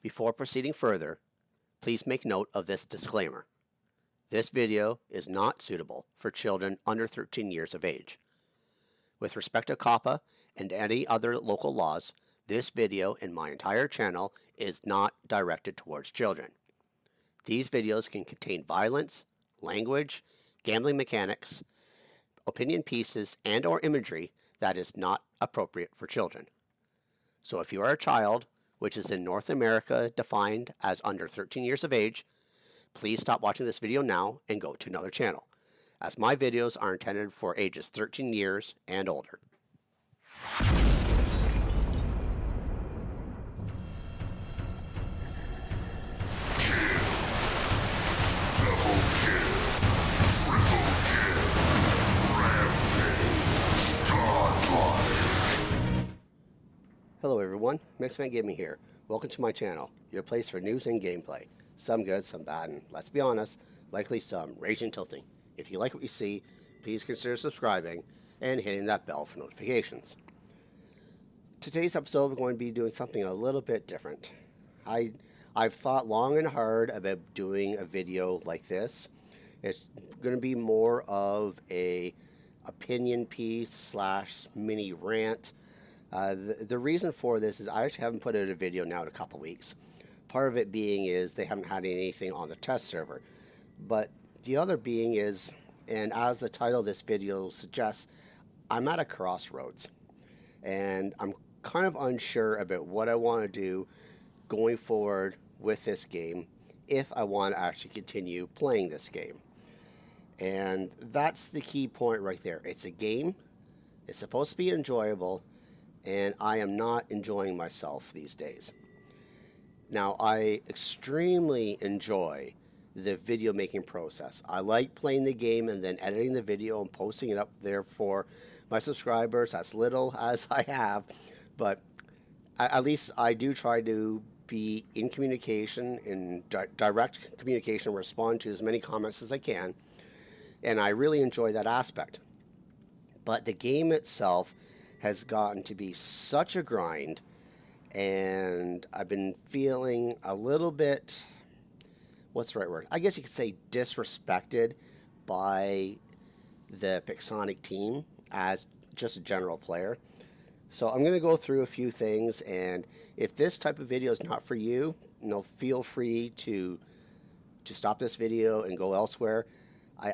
Before proceeding further, please make note of this disclaimer. This video is not suitable for children under 13 years of age. With respect to COPPA and any other local laws, this video and my entire channel is not directed towards children. These videos can contain violence, language, gambling mechanics, opinion pieces, and or imagery that is not appropriate for children. So if you are a child, which is in North America defined as under 13 years of age, please stop watching this video now and go to another channel, as my videos are intended for ages 13 years and older. Hello everyone, Mixfant Gaming here. Welcome to my channel, your place for news and gameplay. Some good, some bad, and let's be honest, likely some raging tilting. If you like what you see, please consider subscribing and hitting that bell for notifications. Today's episode, we're going to be doing something a little bit different. I've thought long and hard about doing a video like this. It's going to be more of a opinion piece slash mini rant. The reason for this is I actually haven't put out a video now in a couple weeks. Part of it being is they haven't had anything on the test server. But the other being is, and as the title of this video suggests, I'm at a crossroads. And I'm kind of unsure about what I want to do going forward with this game if I want to actually continue playing this game. And that's the key point right there. It's a game. It's supposed to be enjoyable. And I am not enjoying myself these days. Now, I extremely enjoy the video making process. I like playing the game and then editing the video and posting it up there for my subscribers, as little as I have. But at least I do try to be in communication, in direct communication, respond to as many comments as I can. And I really enjoy that aspect. But the game itself has gotten to be such a grind, and I've been feeling a little bit, what's the right word? I guess you could say disrespected by the Pixonic team as just a general player. So I'm going to go through a few things, and if this type of video is not for you, feel free to stop this video and go elsewhere.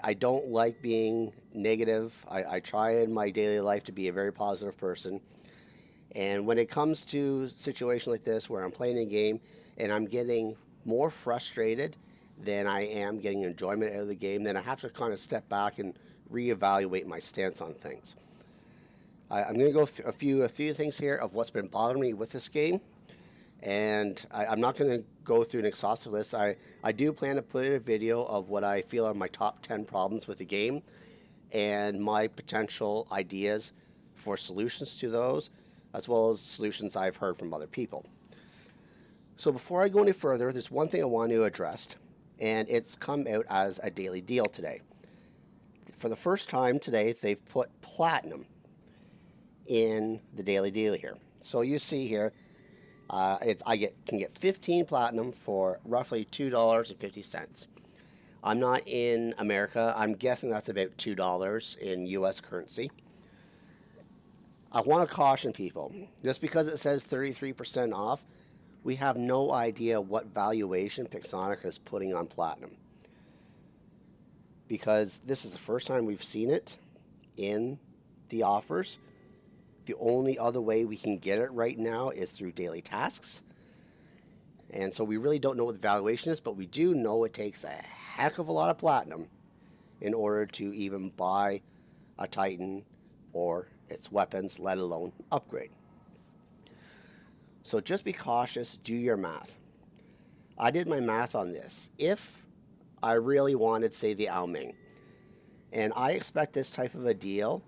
I don't like being negative. I try in my daily life to be a very positive person. And when it comes to a situation like this where I'm playing a game and I'm getting more frustrated than I am getting enjoyment out of the game, then I have to kind of step back and reevaluate my stance on things. I'm going to go through a few things here of what's been bothering me with this game. And I'm not going to go through an exhaustive list. I do plan to put in a video of what I feel are my top 10 problems with the game and my potential ideas for solutions to those, as well as solutions I've heard from other people. So before I go any further, there's one thing I want to address, and it's come out as a daily deal today. For the first time today, they've put platinum in the daily deal here. So you see here, I can get 15 platinum for roughly $2.50. I'm not in America. I'm guessing that's about $2 in U.S. currency. I want to caution people, just because it says 33% off, we have no idea what valuation Pixonic is putting on platinum. Because this is the first time we've seen it in the offers. The only other way we can get it right now is through daily tasks. And so we really don't know what the valuation is, but we do know it takes a heck of a lot of platinum in order to even buy a Titan or its weapons, let alone upgrade. So just be cautious, do your math. I did my math on this. If I really wanted, say, the Ao Ming, and I expect this type of a deal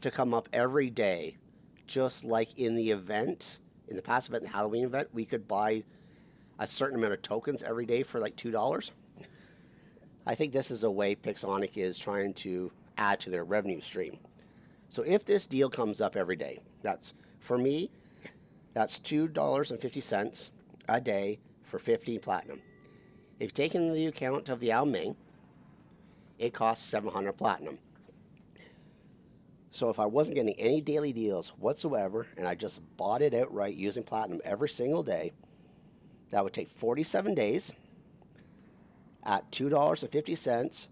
to come up every day, just like in the event, in the past event, the Halloween event, we could buy a certain amount of tokens every day for like $2. I think this is a way Pixonic is trying to add to their revenue stream. So if this deal comes up every day, for me, that's $2.50 a day for 15 platinum. If you take into the account of the Ao Ming, it costs 700 platinum. So if I wasn't getting any daily deals whatsoever, and I just bought it outright using platinum every single day, that would take 47 days at $2.50,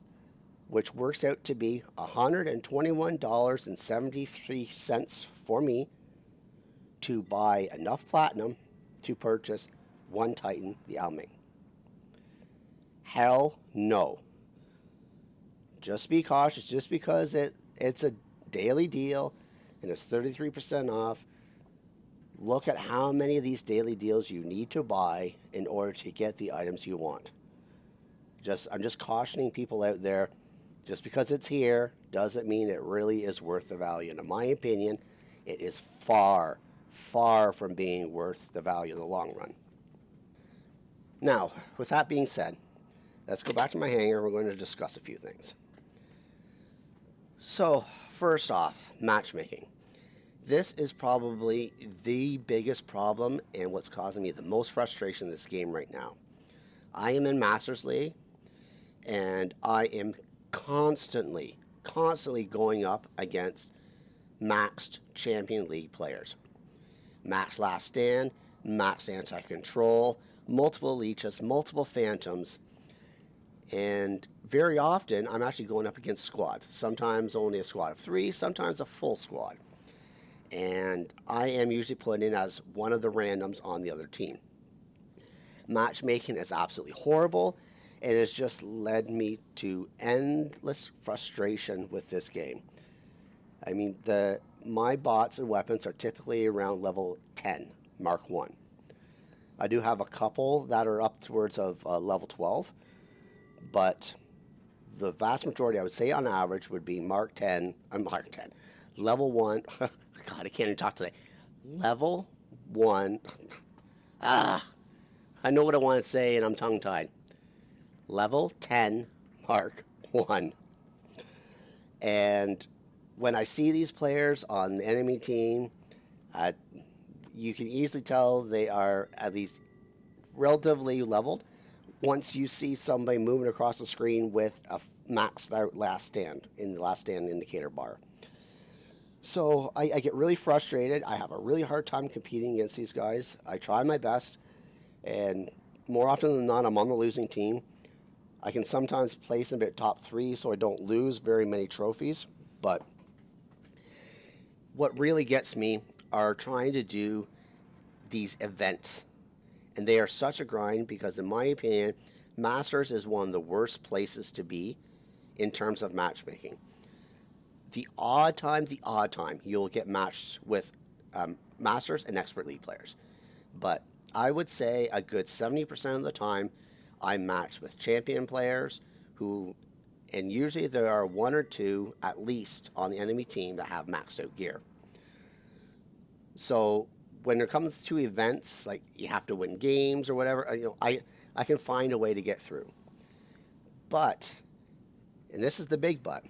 which works out to be $121.73 for me to buy enough platinum to purchase one Titan, the Ao Ming. Hell no. Just be cautious. Just because it's a daily deal and it's 33% off, look at how many of these daily deals you need to buy in order to get the items you want. I'm just cautioning people out there, just because it's here doesn't mean it really is worth the value. And in my opinion, it is far, far from being worth the value in the long run. Now, with that being said, let's go back to my hangar. We're going to discuss a few things. So, first off, matchmaking. This is probably the biggest problem and what's causing me the most frustration in this game right now. I am in Masters League, and I am constantly going up against maxed Champion League players. Max Last Stand, max Anti-Control, multiple leeches, multiple phantoms, and very often I'm actually going up against squads. Sometimes only a squad of 3, sometimes a full squad. And I am usually put in as one of the randoms on the other team. Matchmaking is absolutely horrible. It has just led me to endless frustration with this game. I mean, my bots and weapons are typically around level 10, Mark 1. I do have a couple that are up towards of level 12, but the vast majority, I would say on average, would be Mark 10, level 1. God, I can't even talk today. Level 1. I know what I want to say, and I'm tongue-tied. Level 10, Mark 1. And when I see these players on the enemy team, you can easily tell they are at least relatively leveled once you see somebody moving across the screen with a maxed out last stand in the last stand indicator bar. So I get really frustrated. I have a really hard time competing against these guys. I try my best, and more often than not, I'm on the losing team. I can sometimes place in a bit top 3 so I don't lose very many trophies, but what really gets me are trying to do these events. And they are such a grind because, in my opinion, Masters is one of the worst places to be in terms of matchmaking. The odd time, you'll get matched with Masters and Expert League players. But I would say a good 70% of the time, I'm matched with champion players and usually there are 1 or 2 at least on the enemy team that have maxed out gear. So when it comes to events, like you have to win games or whatever, I can find a way to get through. But, and this is the big but,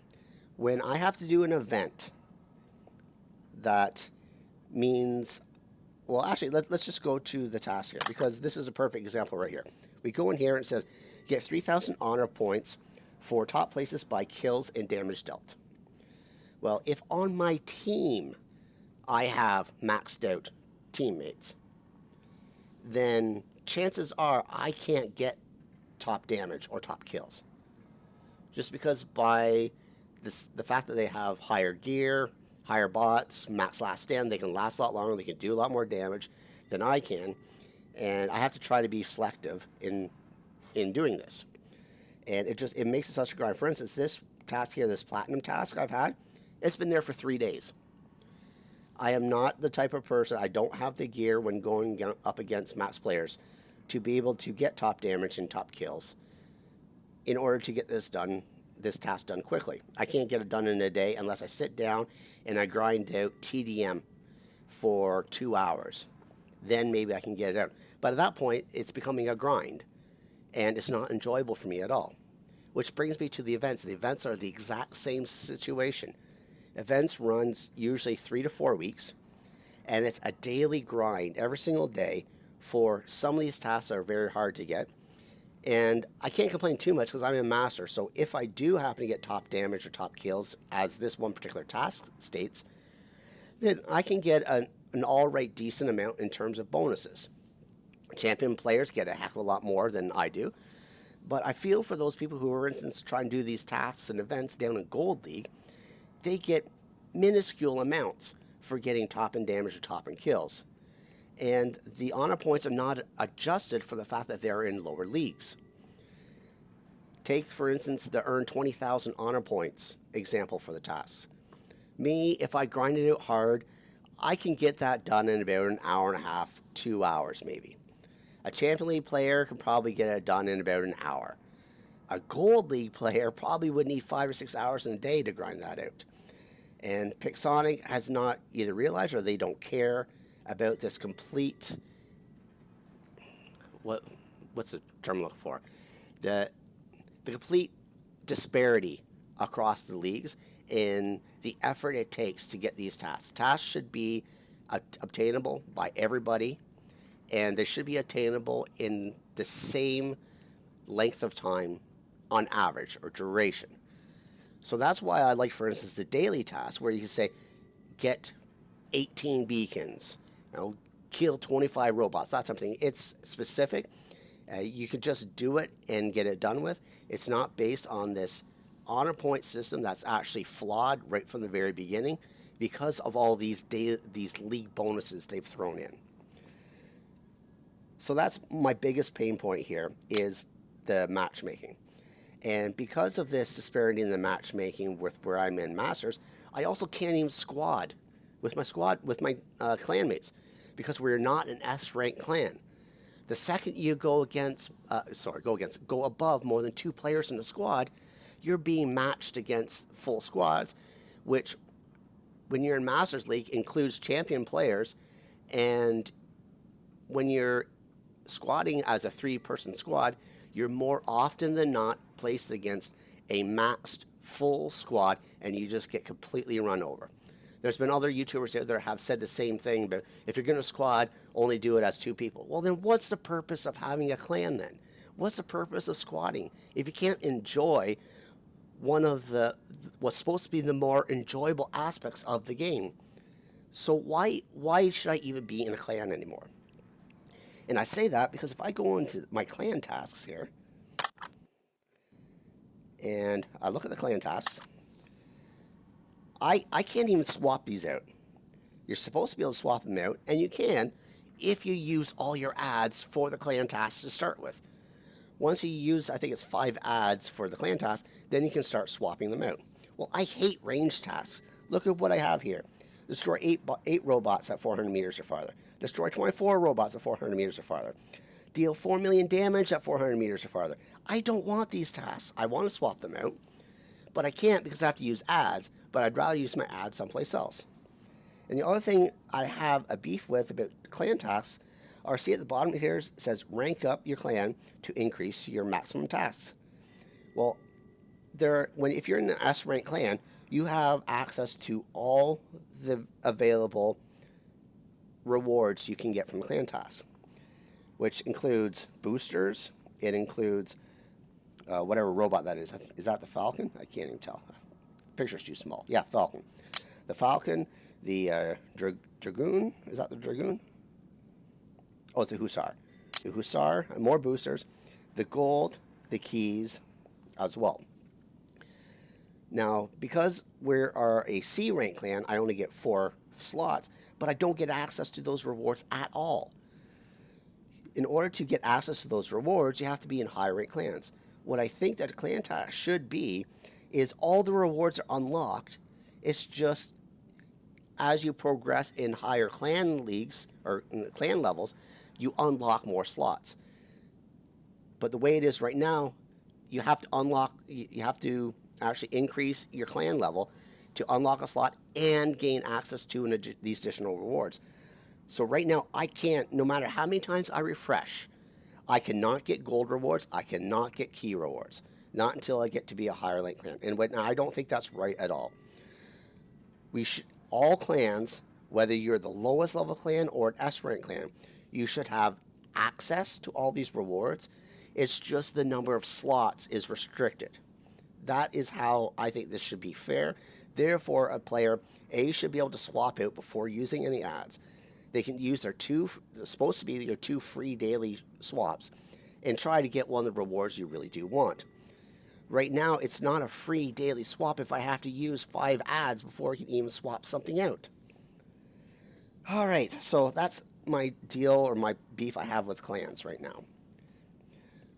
when I have to do an event that means, well, actually, let's just go to the task here, because this is a perfect example right here. We go in here and it says, get 3,000 honor points for top places by kills and damage dealt. Well, if on my team I have maxed out teammates, then chances are I can't get top damage or top kills. Just because by the fact that they have higher gear, higher bots, max last stand, they can last a lot longer, they can do a lot more damage than I can, and I have to try to be selective in doing this. And it makes it such a grind. For instance, this task here, this platinum task I've had, it's been there for 3 days. I am not the type of person, I don't have the gear when going up against max players to be able to get top damage and top kills in order to get this task done quickly. I can't get it done in a day unless I sit down and I grind out TDM for 2 hours. Then maybe I can get it out. But at that point, it's becoming a grind, and it's not enjoyable for me at all. Which brings me to the events. The events are the exact same situation. Events runs usually 3 to 4 weeks, and it's a daily grind every single day for some of these tasks that are very hard to get. And I can't complain too much because I'm a master. So if I do happen to get top damage or top kills, as this one particular task states, then I can get an alright decent amount in terms of bonuses. Champion players get a heck of a lot more than I do. But I feel for those people who, for instance, try and do these tasks and events down in Gold League, they get minuscule amounts for getting top in damage or top in kills. And the honor points are not adjusted for the fact that they're in lower leagues. Take, for instance, the earn 20,000 honor points example for the tasks. Me, if I grind it out hard, I can get that done in about an hour and a half, 2 hours maybe. A Champion League player can probably get it done in about an hour. A Gold League player probably would need 5 or 6 hours in a day to grind that out. And Pixonic has not either realized or they don't care about this complete, what's the term I'm looking for? The complete disparity across the leagues in the effort it takes to get these tasks. Tasks should be obtainable by everybody, and they should be attainable in the same length of time on average or duration. So that's why I like, for instance, the daily task where you can say, get 18 beacons, kill 25 robots, that something. It's specific. You can just do it and get it done with. It's not based on this honor point system that's actually flawed right from the very beginning because of all these league bonuses they've thrown in. So that's my biggest pain point here is the matchmaking. And because of this disparity in the matchmaking with where I'm in Masters, I also can't even squad with my clanmates because we're not an S-rank clan. The second you go above more than 2 players in a squad, you're being matched against full squads, which when you're in Masters League includes champion players, and when you're squatting as a 3-person squad, you're more often than not placed against a maxed full squad and you just get completely run over. There's been other YouTubers out there have said the same thing, but if you're going to squad, only do it as 2 people. Well, then what's the purpose of having a clan then? What's the purpose of squatting if you can't enjoy one of what's supposed to be the more enjoyable aspects of the game? So why should I even be in a clan anymore? And I say that because if I go into my clan tasks here, and I look at the clan tasks, I can't even swap these out. You're supposed to be able to swap them out, and you can if you use all your ads for the clan tasks to start with. Once you use, I think it's 5 ads for the clan task, then you can start swapping them out. Well, I hate range tasks. Look at what I have here. Destroy 8 robots at 400 meters or farther. Destroy 24 robots at 400 meters or farther. Deal 4 million damage at 400 meters or farther. I don't want these tasks. I want to swap them out, but I can't because I have to use ads, but I'd rather use my ads someplace else. And the other thing I have a beef with about clan tasks are, see at the bottom here it says rank up your clan to increase your maximum tasks. Well, if you're in an S rank clan, you have access to all the available rewards you can get from clan tasks, which includes boosters. It includes whatever robot that is. Is that the Falcon? I can't even tell. The picture's too small. Yeah, Falcon. The Falcon, the Dragoon. Is that the Dragoon? Oh, it's the Hussar. The Hussar, and more boosters. The gold, the keys as well. Now, because we are a C rank clan, I only get 4 slots, but I don't get access to those rewards at all. In order to get access to those rewards, you have to be in high rank clans. What I think that a clan task should be is all the rewards are unlocked. It's just as you progress in higher clan leagues or clan levels, you unlock more slots. But the way it is right now, you have to actually increase your clan level to unlock a slot and gain access to these additional rewards. So right now, I can't, no matter how many times I refresh, I cannot get gold rewards, I cannot get key rewards. Not until I get to be a higher rank clan. And now, I don't think that's right at all. All clans, whether you're the lowest level clan or an S rank clan, you should have access to all these rewards. It's just the number of slots is restricted. That is how I think this should be fair. Therefore, a player A should be able to swap out before using any ads. They can use their supposed to be your 2 free daily swaps, and try to get one of the rewards you really do want. Right now, it's not a free daily swap if I have to use 5 ads before I can even swap something out. Alright, so that's my deal or my beef I have with clans right now.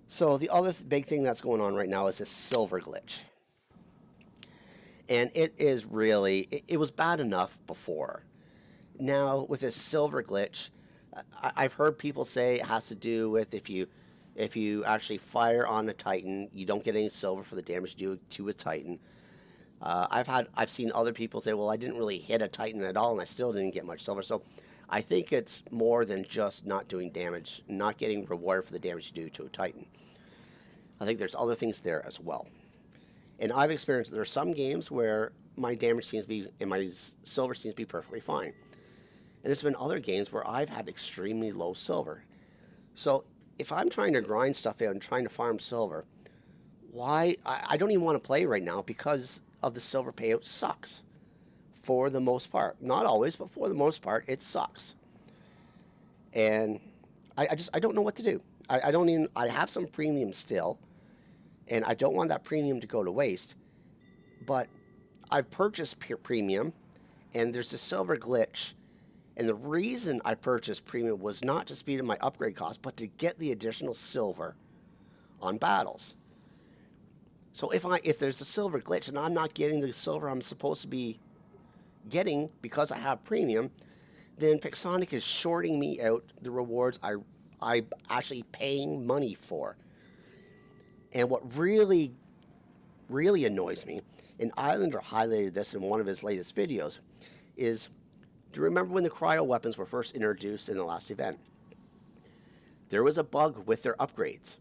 So the other big thing that's going on right now is this silver glitch. And it is really, it was bad enough before. Now, with this silver glitch, I've heard people say it has to do with if you actually fire on a Titan, you don't get any silver for the damage you do to a Titan. I've seen other people say, well, I didn't really hit a Titan at all, and I still didn't get much silver. So I think it's more than just not doing damage, not getting rewarded for the damage you do to a Titan. I think there's other things there as well. And I've experienced there are some games where my damage seems to be, and my silver seems to be perfectly fine. And there's been other games where I've had extremely low silver. So if I'm trying to grind stuff out and trying to farm silver, why? I don't even want to play right now because of the silver payout sucks. For the most part. Not always, but for the most part, it sucks. And I don't know what to do. I have some premium still, and I don't want that premium to go to waste. But I've purchased premium, and there's a silver glitch. And the reason I purchased premium was not to speed up my upgrade cost, but to get the additional silver on battles. So if there's a silver glitch and I'm not getting the silver I'm supposed to be getting because I have premium, then Pixonic is shorting me out the rewards I'm actually paying money for. And what really, really annoys me, and Islander highlighted this in one of his latest videos, is, do you remember when the cryo weapons were first introduced in the last event? There was a bug with their upgrades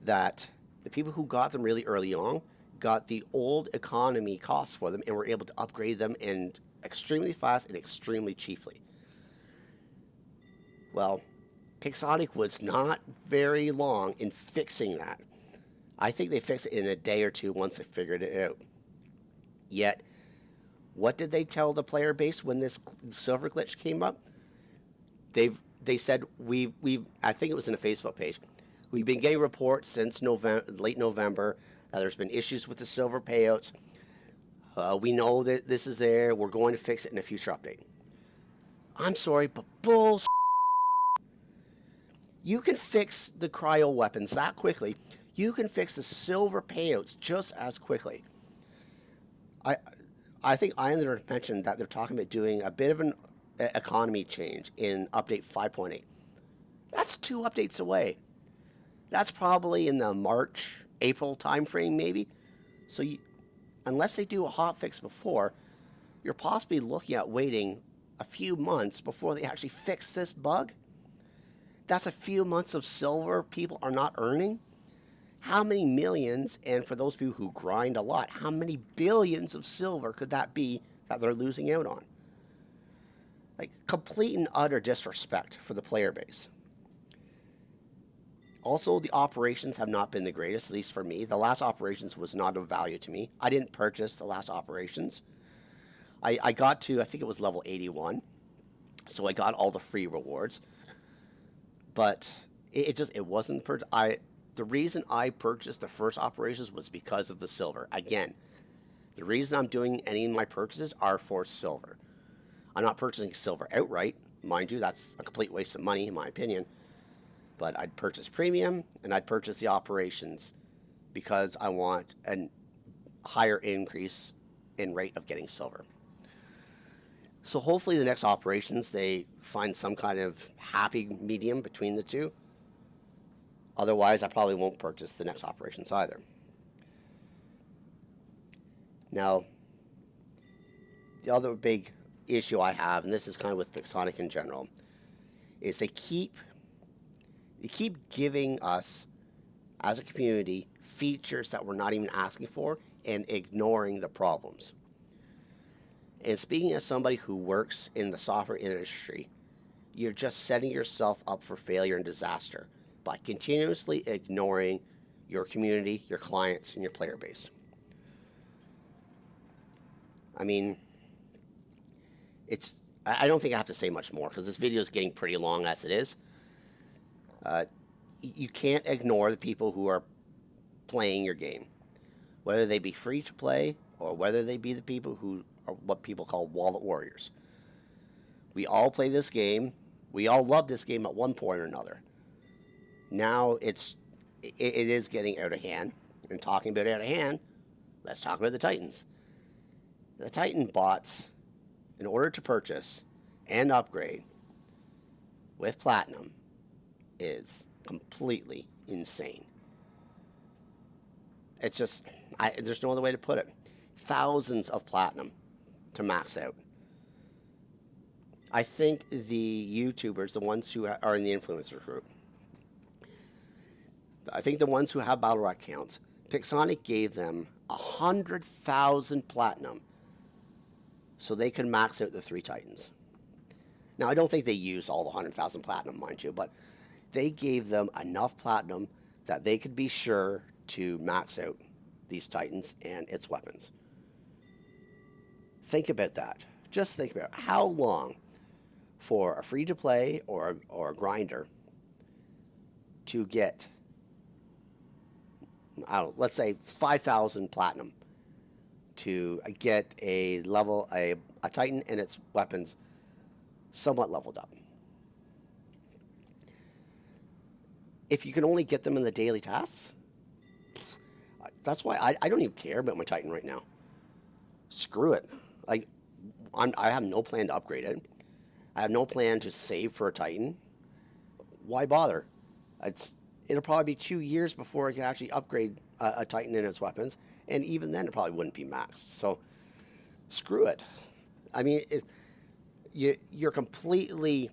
that the people who got them really early on got the old economy costs for them and were able to upgrade them and extremely fast and extremely cheaply. Well, Pixonic was not very long in fixing that. I think they fixed it in a day or two once they figured it out. Yet, what did they tell the player base when this silver glitch came up? They said I think it was in a Facebook page. We've been getting reports since late November that there's been issues with the silver payouts. We know that this is there. We're going to fix it in a future update. I'm sorry, but bullshit. You can fix the cryo weapons that quickly. You can fix the silver payouts just as quickly. I think Islander mentioned that they're talking about doing a bit of an economy change in update 5.8. That's 2 updates away. That's probably in the March, April timeframe maybe. So unless they do a hotfix before, you're possibly looking at waiting a few months before they actually fix this bug. That's a few months of silver people are not earning. How many millions, and for those people who grind a lot, how many billions of silver could that be that they're losing out on? Like, complete and utter disrespect for the player base. Also, the operations have not been the greatest, at least for me. The last operations was not of value to me. I didn't purchase the last operations. I got to, I think it was level 81. So I got all the free rewards. But it wasn't, the reason I purchased the first operations was because of the silver. Again, the reason I'm doing any of my purchases are for silver. I'm not purchasing silver outright. Mind you, that's a complete waste of money in my opinion. But I'd purchase premium and I'd purchase the operations because I want a higher increase in rate of getting silver. So hopefully the next operations, they find some kind of happy medium between the two. Otherwise, I probably won't purchase the next operations either. Now, the other big issue I have, and this is kind of with Pixonic in general, is they keep giving us, as a community, features that we're not even asking for and ignoring the problems. And speaking as somebody who works in the software industry, you're just setting yourself up for failure and disaster by continuously ignoring your community, your clients, and your player base. I mean, I don't think I have to say much more because this video is getting pretty long as it is. You can't ignore the people who are playing your game, whether they be free to play or whether they be the people who are what people call wallet warriors. We all play this game. We all love this game at one point or another. Now it is getting out of hand. And talking about out of hand, let's talk about the Titans. The Titan bots, in order to purchase and upgrade with Platinum, is completely insane. It's just, there's no other way to put it. Thousands of Platinum to max out. I think the YouTubers, the ones who are in the influencer group, I think the ones who have Battle Rock accounts, Pixonic gave them 100,000 Platinum so they could max out the 3 Titans. Now, I don't think they used all the 100,000 Platinum, mind you, but they gave them enough Platinum that they could be sure to max out these Titans and its weapons. Think about that. Just think about how long for a free-to-play or a grinder to get, let's say 5,000 Platinum to get a Titan and its weapons somewhat leveled up. If you can only get them in the daily tasks, that's why I don't even care about my Titan right now. Screw it. I have no plan to upgrade it. I have no plan to save for a Titan. Why bother? It'll probably be 2 years before I can actually upgrade a Titan and its weapons, and even then it probably wouldn't be maxed. So, screw it. I mean, you're completely,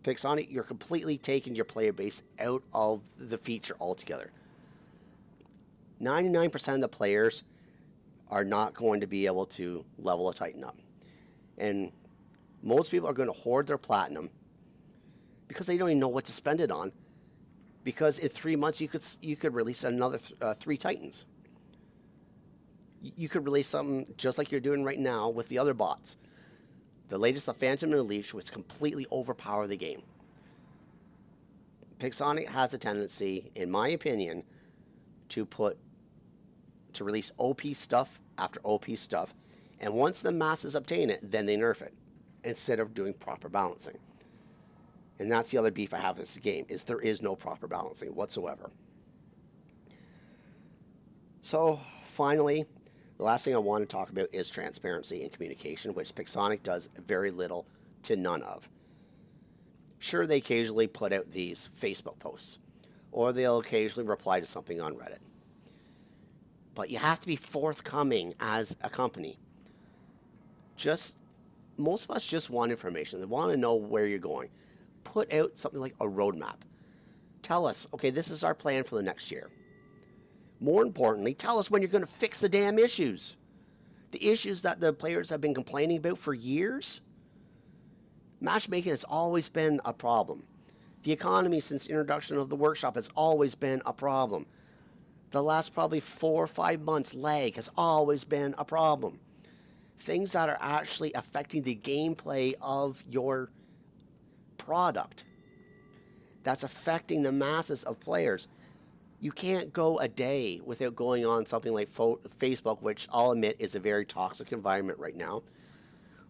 Pixonic, you're completely taking your player base out of the feature altogether. 99% of the players are not going to be able to level a Titan up. And most people are going to hoard their Platinum because they don't even know what to spend it on. Because in 3 months you could release another 3 Titans. You could release something just like you're doing right now with the other bots. The latest, the Phantom and the Leech, which completely overpower the game. Pixonic has a tendency, in my opinion, to release OP stuff after OP stuff, and once the masses obtain it, then they nerf it, instead of doing proper balancing. And that's the other beef I have with this game, is there is no proper balancing whatsoever. So, finally, the last thing I want to talk about is transparency and communication, which Pixonic does very little to none of. Sure, they occasionally put out these Facebook posts, or they'll occasionally reply to something on Reddit. But you have to be forthcoming as a company. Most of us just want information. They want to know where you're going. Put out something like a roadmap. Tell us, okay, this is our plan for the next year. More importantly, tell us when you're going to fix the damn issues. The issues that the players have been complaining about for years. Matchmaking has always been a problem. The economy since the introduction of the workshop has always been a problem. The last probably 4 or 5 months lag has always been a problem. Things that are actually affecting the gameplay of your product. That's affecting the masses of players. You can't go a day without going on something like Facebook, which I'll admit is a very toxic environment right now,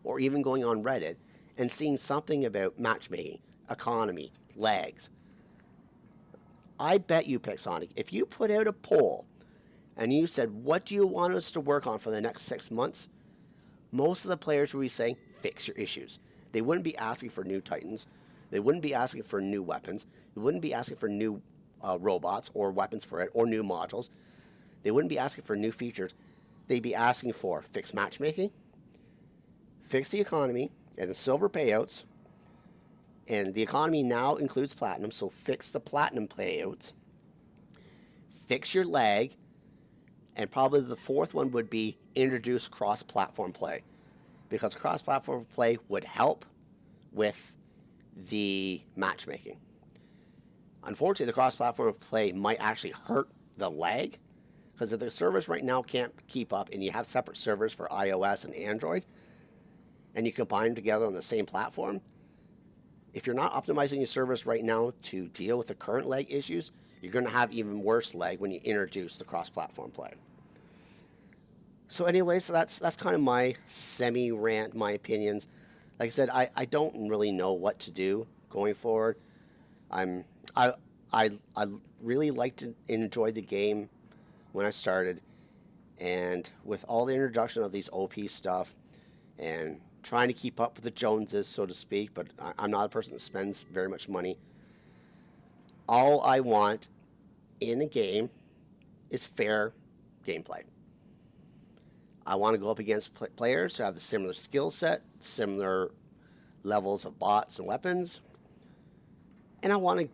or even going on Reddit and seeing something about matchmaking, economy, lags. I bet you, Pixonic, if you put out a poll and you said, what do you want us to work on for the next 6 months? Most of the players would be saying, fix your issues. They wouldn't be asking for new Titans. They wouldn't be asking for new weapons. They wouldn't be asking for new robots or weapons for it or new modules. They wouldn't be asking for new features. They'd be asking for fixed matchmaking, fix the economy, and the silver payouts. And the economy now includes platinum, so fix the platinum payouts. Fix your lag. And probably the fourth one would be introduce cross-platform play. Because cross-platform play would help with the matchmaking. Unfortunately, the cross-platform play might actually hurt the lag, because if the servers right now can't keep up and you have separate servers for iOS and Android, and you combine them together on the same platform, if you're not optimizing your servers right now to deal with the current lag issues, you're going to have even worse lag when you introduce the cross-platform play. So anyways, that's kind of my semi-rant, my opinions. Like I said, I don't really know what to do going forward. I really liked and enjoyed the game when I started, and with all the introduction of these OP stuff and trying to keep up with the Joneses, so to speak, but I'm not a person that spends very much money. All I want in a game is fair gameplay. I want to go up against players who have a similar skill set, similar levels of bots and weapons, and I want to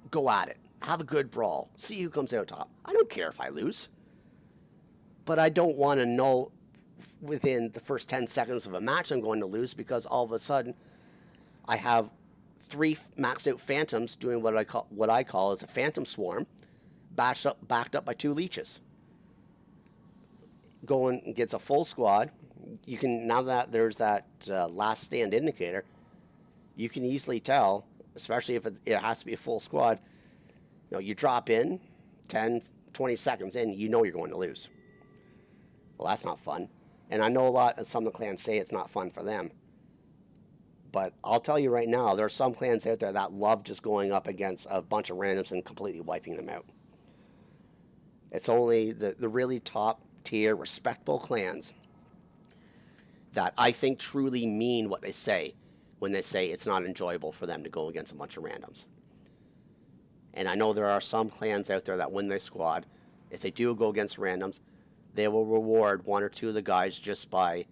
go at it, have a good brawl, see who comes out top. I don't care if I lose, but I don't want to know within the first 10 seconds of a match I'm going to lose, because all of a sudden I have 3 maxed out phantoms doing what I call as a phantom swarm, backed up by 2 leeches. Going and gets a full squad. You can, now that there's that last stand indicator, you can easily tell, especially if it has to be a full squad. You drop in 10, 20 seconds in, you know you're going to lose. Well, that's not fun. And I know a lot of some of the clans say it's not fun for them. But I'll tell you right now, there are some clans out there that love just going up against a bunch of randoms and completely wiping them out. It's only the really top tier, respectable clans that I think truly mean what they say when they say it's not enjoyable for them to go against a bunch of randoms. And I know there are some clans out there that win their squad, if they do go against randoms, they will reward 1 or 2 of the guys just by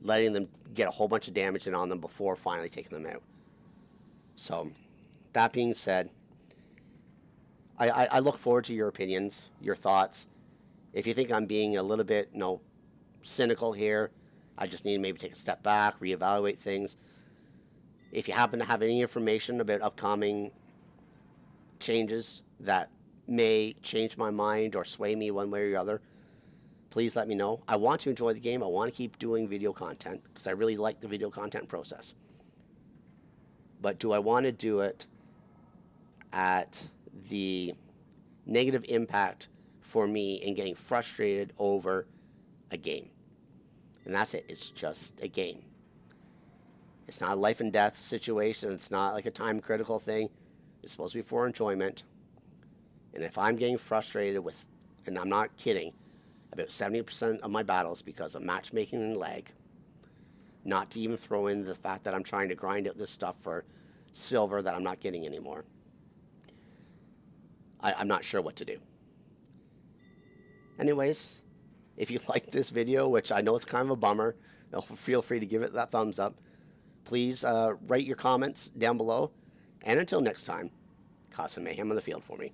letting them get a whole bunch of damage in on them before finally taking them out. So, that being said, I look forward to your opinions, your thoughts. If you think I'm being a little bit, cynical here, I just need to maybe take a step back, reevaluate things. If you happen to have any information about upcoming changes that may change my mind or sway me one way or the other, please let me know. I want to enjoy the game. I want to keep doing video content because I really like the video content process. But do I want to do it at the negative impact for me in getting frustrated over a game? And that's it. It's just a game. It's not a life and death situation. It's not like a time critical thing. It's supposed to be for enjoyment. And if I'm getting frustrated with, and I'm not kidding, about 70% of my battles because of matchmaking and lag, not to even throw in the fact that I'm trying to grind out this stuff for silver that I'm not getting anymore, I'm not sure what to do. Anyways, if you like this video, which I know it's kind of a bummer, feel free to give it that thumbs up. Please write your comments down below. And until next time, cause some mayhem on the field for me.